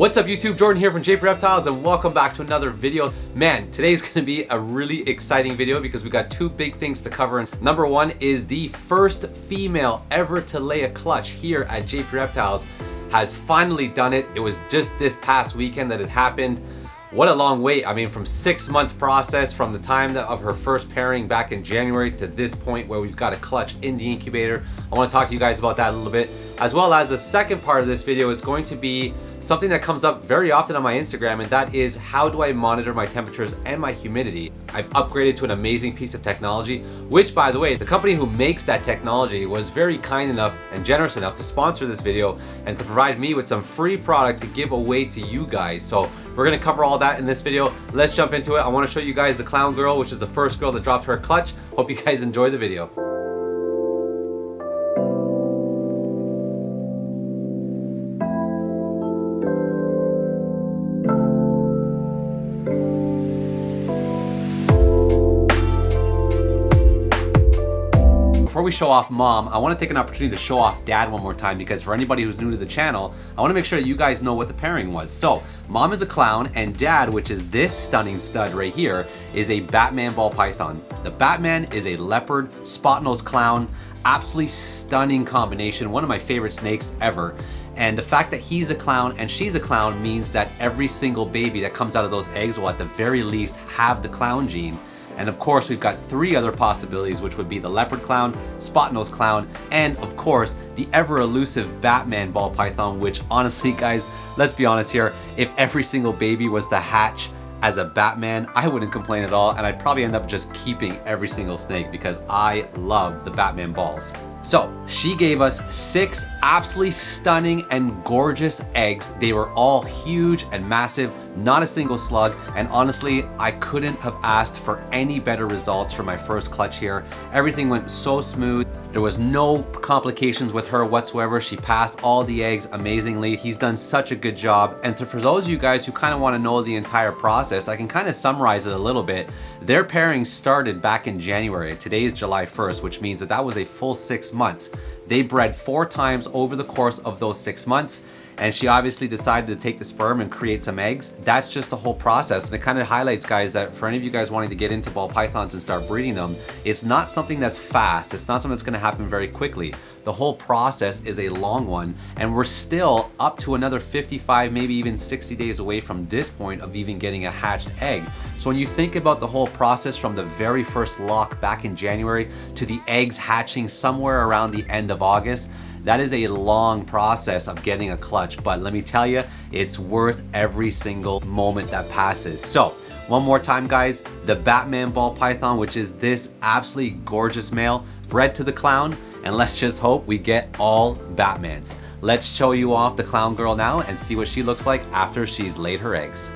What's up YouTube, Jordan here from Reptiles and welcome back to another video. Man, today's gonna be a really exciting video because we got two big things to cover. Number one is the first female ever to lay a clutch here at Reptiles has finally done it. It was just this past weekend that it happened. What a long wait. I mean, from 6 months process from the time of her first pairing back in January to this point where we've got a clutch in the incubator. I want to talk to you guys about that a little bit, as well as the second part of this video is going to be something that comes up very often on my Instagram, and that is how do I monitor my temperatures and my humidity. I've upgraded to an amazing piece of technology, which by the way, the company who makes that technology was very kind enough and generous enough to sponsor this video and to provide me with some free product to give away to you guys. So we're gonna cover all that in this video. Let's jump into it. I wanna show you guys the clown girl, which is the first girl that dropped her clutch. Hope you guys enjoy the video. Before we show off mom, I want to take an opportunity to show off dad one more time, because for anybody who's new to the channel, I want to make sure that you guys know what the pairing was. So mom is a clown and dad, which is this stunning stud right here, is a Batman ball python. The Batman is a leopard spot-nosed clown, absolutely stunning combination, one of my favorite snakes ever. And the fact that he's a clown and she's a clown means that every single baby that comes out of those eggs will at the very least have the clown gene. And of course, we've got three other possibilities, which would be the leopard clown, spot-nosed clown, and of course, the ever elusive Batman ball python, which honestly, guys, let's be honest here, if every single baby was to hatch as a Batman, I wouldn't complain at all, and I'd probably end up just keeping every single snake because I love the Batman balls. So she gave us 6 absolutely stunning and gorgeous eggs. They were all huge and massive, not a single slug. And honestly, I couldn't have asked for any better results for my first clutch here. Everything went so smooth. There was no complications with her whatsoever. She passed all the eggs amazingly. He's done such a good job. And for those of you guys who kind of want to know the entire process, I can kind of summarize it a little bit. Their pairing started back in January. Today is July 1st, which means that that was a full 6 months. They bred 4 times over the course of those 6 months, and she obviously decided to take the sperm and create some eggs. That's just the whole process, and it kind of highlights, guys, that for any of you guys wanting to get into ball pythons and start breeding them, it's not something that's fast. It's not something that's going to happen very quickly. The whole process is a long one, and we're still up to another 55, maybe even 60 days away from this point of even getting a hatched egg. So when you think about the whole process from the very first lock back in January to the eggs hatching somewhere around the end of August, that is a long process of getting a clutch, but let me tell you, it's worth every single moment that passes. So one more time, guys, the Batman ball python, which is this absolutely gorgeous male, bred to the clown, and let's just hope we get all Batmans. Let's show you off the clown girl now and see what she looks like after she's laid her eggs.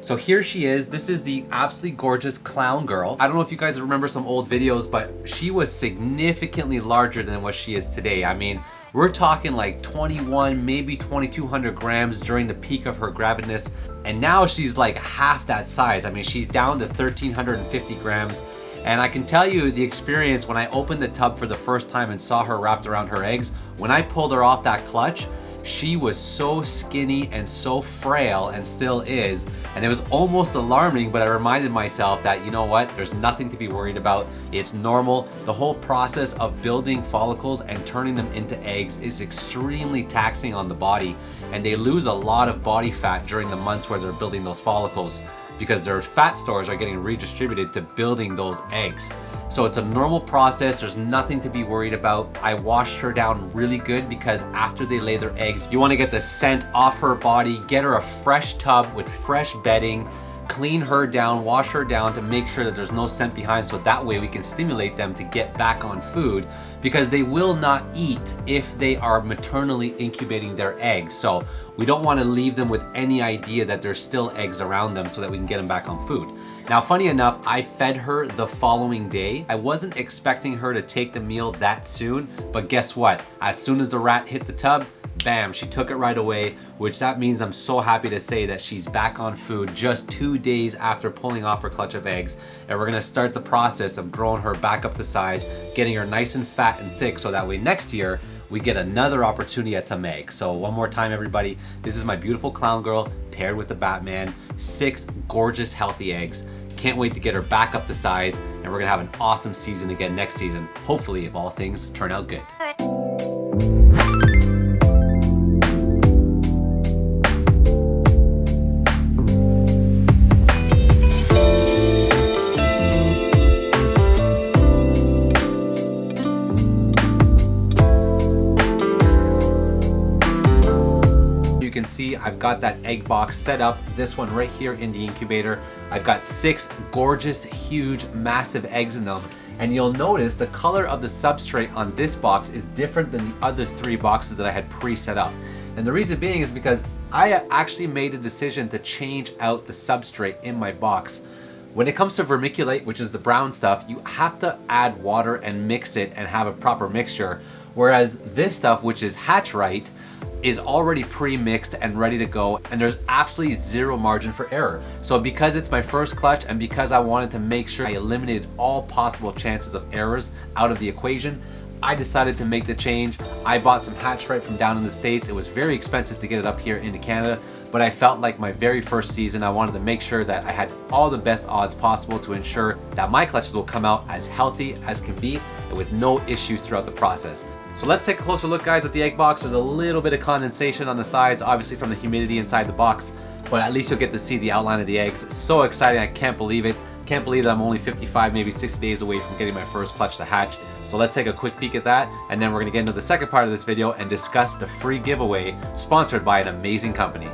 So here she is. This is the absolutely gorgeous clown girl. I don't know if you guys remember some old videos, but she was significantly larger than what she is today. I mean, we're talking like 21, maybe 2,200 grams during the peak of her gravidness. And now she's like half that size. I mean, she's down to 1,350 grams. And I can tell you the experience when I opened the tub for the first time and saw her wrapped around her eggs, when I pulled her off that clutch, she was so skinny and so frail, and still is, and it was almost alarming, but I reminded myself that, you know what, there's nothing to be worried about. It's normal. The whole process of building follicles and turning them into eggs is extremely taxing on the body, and they lose a lot of body fat during the months where they're building those follicles because their fat stores are getting redistributed to building those eggs. So it's a normal process. There's nothing to be worried about. I washed her down really good because after they lay their eggs, you want to get the scent off her body, get her a fresh tub with fresh bedding, clean her down, wash her down to make sure that there's no scent behind, so that way we can stimulate them to get back on food, because they will not eat if they are maternally incubating their eggs. So we don't want to leave them with any idea that there's still eggs around them so that we can get them back on food. Now, funny enough, I fed her the following day. I wasn't expecting her to take the meal that soon, but guess what? As soon as the rat hit the tub, bam, she took it right away, which that means I'm so happy to say that she's back on food just 2 days after pulling off her clutch of eggs. And we're gonna start the process of growing her back up to size, getting her nice and fat and thick, so that way next year we get another opportunity at some eggs. So one more time, everybody, this is my beautiful clown girl paired with the Batman. 6 gorgeous, healthy eggs. Can't wait to get her back up to size, and we're gonna have an awesome season again next season. Hopefully, if all things turn out good. You can see I've got that egg box set up, this one right here in the incubator. I've got 6 gorgeous, huge, massive eggs in them. And you'll notice the color of the substrate on this box is different than the other 3 boxes that I had pre-set up. And the reason being is because I actually made a decision to change out the substrate in my box. When it comes to vermiculite, which is the brown stuff, you have to add water and mix it and have a proper mixture. Whereas this stuff, which is Hatchright, is already pre-mixed and ready to go, and there's absolutely 0 margin for error. So because it's my first clutch, and because I wanted to make sure I eliminated all possible chances of errors out of the equation, I decided to make the change. I bought some Hatchright from down in the States. It was very expensive to get it up here into Canada, but I felt like my very first season, I wanted to make sure that I had all the best odds possible to ensure that my clutches will come out as healthy as can be and with no issues throughout the process. So let's take a closer look, guys, at the egg box. There's a little bit of condensation on the sides, obviously from the humidity inside the box, but at least you'll get to see the outline of the eggs. It's so exciting, I can't believe it. Can't believe that I'm only 55, maybe 60 days away from getting my first clutch to hatch. So let's take a quick peek at that, and then we're gonna get into the second part of this video and discuss the free giveaway sponsored by an amazing company.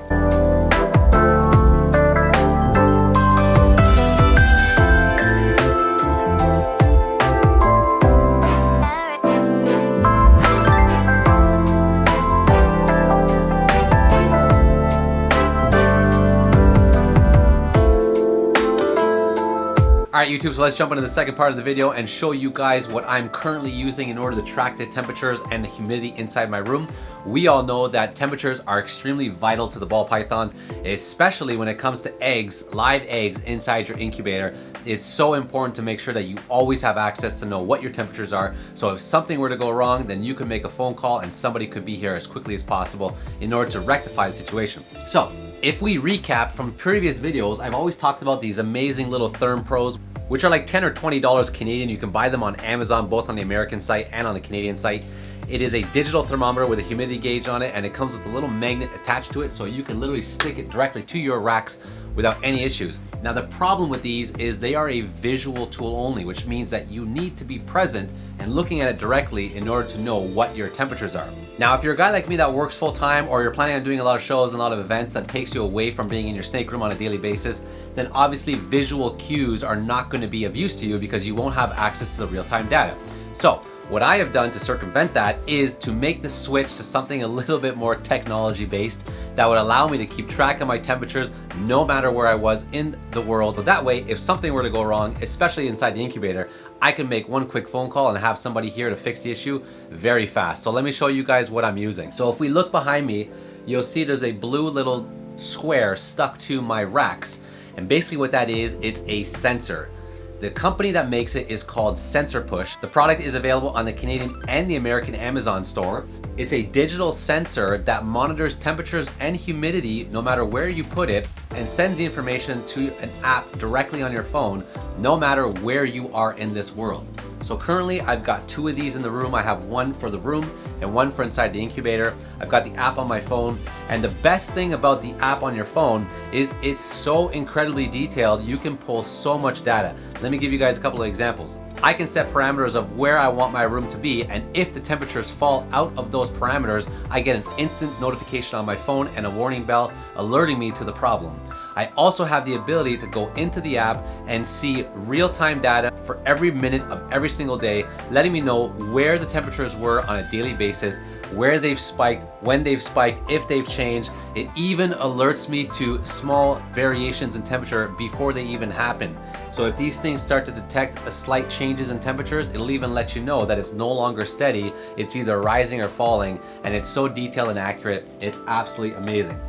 Alright YouTube, so let's jump into the second part of the video and show you guys what I'm currently using in order to track the temperatures and the humidity inside my room. We all know that temperatures are extremely vital to the ball pythons, especially when it comes to eggs, live eggs inside your incubator. It's so important to make sure that you always have access to know what your temperatures are, so if something were to go wrong, then you can make a phone call and somebody could be here as quickly as possible in order to rectify the situation. So if we recap from previous videos, I've always talked about these amazing little Therm Pros, which are like $10 or $20 Canadian. You can buy them on Amazon, both on the American site and on the Canadian site. It is a digital thermometer with a humidity gauge on it, and it comes with a little magnet attached to it, so you can literally stick it directly to your racks without any issues. Now the problem with these is they are a visual tool only, which means that you need to be present and looking at it directly in order to know what your temperatures are. Now if you're a guy like me that works full time, or you're planning on doing a lot of shows and a lot of events that takes you away from being in your snake room on a daily basis, then obviously visual cues are not going to be of use to you because you won't have access to the real-time data. So what I have done to circumvent that is to make the switch to something a little bit more technology based that would allow me to keep track of my temperatures no matter where I was in the world. So that way, if something were to go wrong, especially inside the incubator, I can make one quick phone call and have somebody here to fix the issue very fast. So let me show you guys what I'm using. So if we look behind me, you'll see there's a blue little square stuck to my racks. And basically what that is, it's a sensor. The company that makes it is called Sensor Push. The product is available on the Canadian and the American Amazon store. It's a digital sensor that monitors temperatures and humidity no matter where you put it, and sends the information to an app directly on your phone no matter where you are in this world. So currently I've got 2 of these in the room. I have one for the room and one for inside the incubator. I've got the app on my phone, and the best thing about the app on your phone is it's so incredibly detailed. You can pull so much data. Let me give you guys a couple of examples. I can set parameters of where I want my room to be, and if the temperatures fall out of those parameters, I get an instant notification on my phone and a warning bell alerting me to the problem. I also have the ability to go into the app and see real-time data for every minute of every single day, letting me know where the temperatures were on a daily basis, where they've spiked, when they've spiked, if they've changed. It even alerts me to small variations in temperature before they even happen. So if these things start to detect a slight changes in temperatures, it'll even let you know that it's no longer steady, it's either rising or falling, and it's so detailed and accurate, it's absolutely amazing.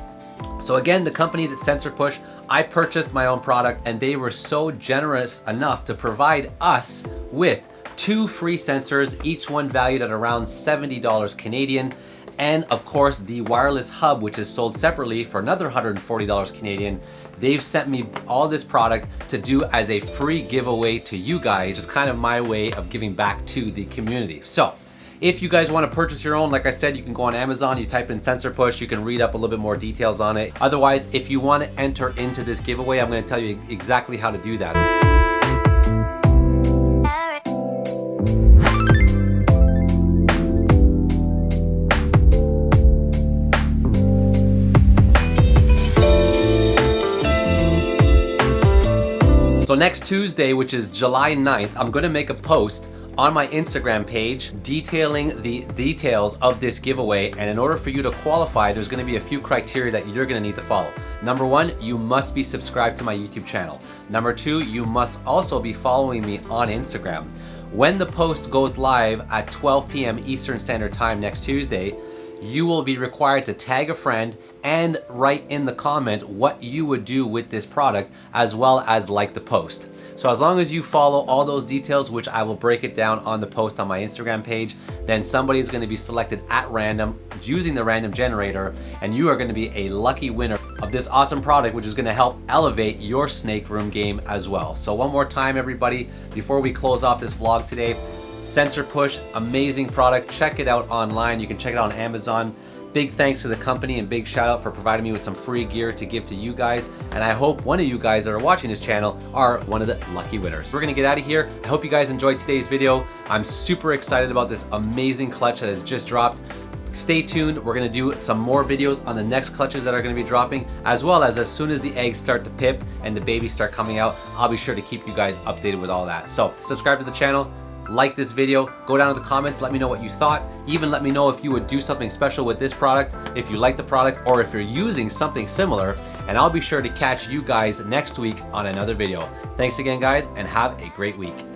So again, the company that Sensor Push, I purchased my own product, and they were so generous enough to provide us with 2 free sensors, each one valued at around $70 Canadian. And of course, the wireless hub, which is sold separately for another $140 Canadian. They've sent me all this product to do as a free giveaway to you guys. It's kind of my way of giving back to the community. So if you guys want to purchase your own, like I said, you can go on Amazon, you type in Sensor Push, you can read up a little bit more details on it. Otherwise, if you want to enter into this giveaway, I'm going to tell you exactly how to do that. So next Tuesday, which is July 9th, I'm gonna make a post on my Instagram page detailing the details of this giveaway. And in order for you to qualify, there's gonna be a few criteria that you're gonna need to follow. Number 1, you must be subscribed to my YouTube channel. Number 2, you must also be following me on Instagram. When the post goes live at 12 p.m. Eastern Standard Time next Tuesday, you will be required to tag a friend and write in the comment what you would do with this product, as well as like the post. So as long as you follow all those details, which I will break it down on the post on my Instagram page, then somebody is going to be selected at random using the random generator, and you are going to be a lucky winner of this awesome product, which is going to help elevate your snake room game as well. So one more time, everybody, before we close off this vlog today, Sensor Push, amazing product. Check it out online. You can check it out on Amazon. Big thanks to the company and big shout out for providing me with some free gear to give to you guys. And I hope one of you guys that are watching this channel are one of the lucky winners. We're gonna get out of here. I hope you guys enjoyed today's video. I'm super excited about this amazing clutch that has just dropped. Stay tuned. We're gonna do some more videos on the next clutches that are gonna be dropping, as well as soon as the eggs start to pip and the babies start coming out, I'll be sure to keep you guys updated with all that. So subscribe to the channel. Like this video, go down to the comments, let me know what you thought. Even let me know if you would do something special with this product, if you like the product, or if you're using something similar, and I'll be sure to catch you guys next week on another video. Thanks again, guys, and have a great week.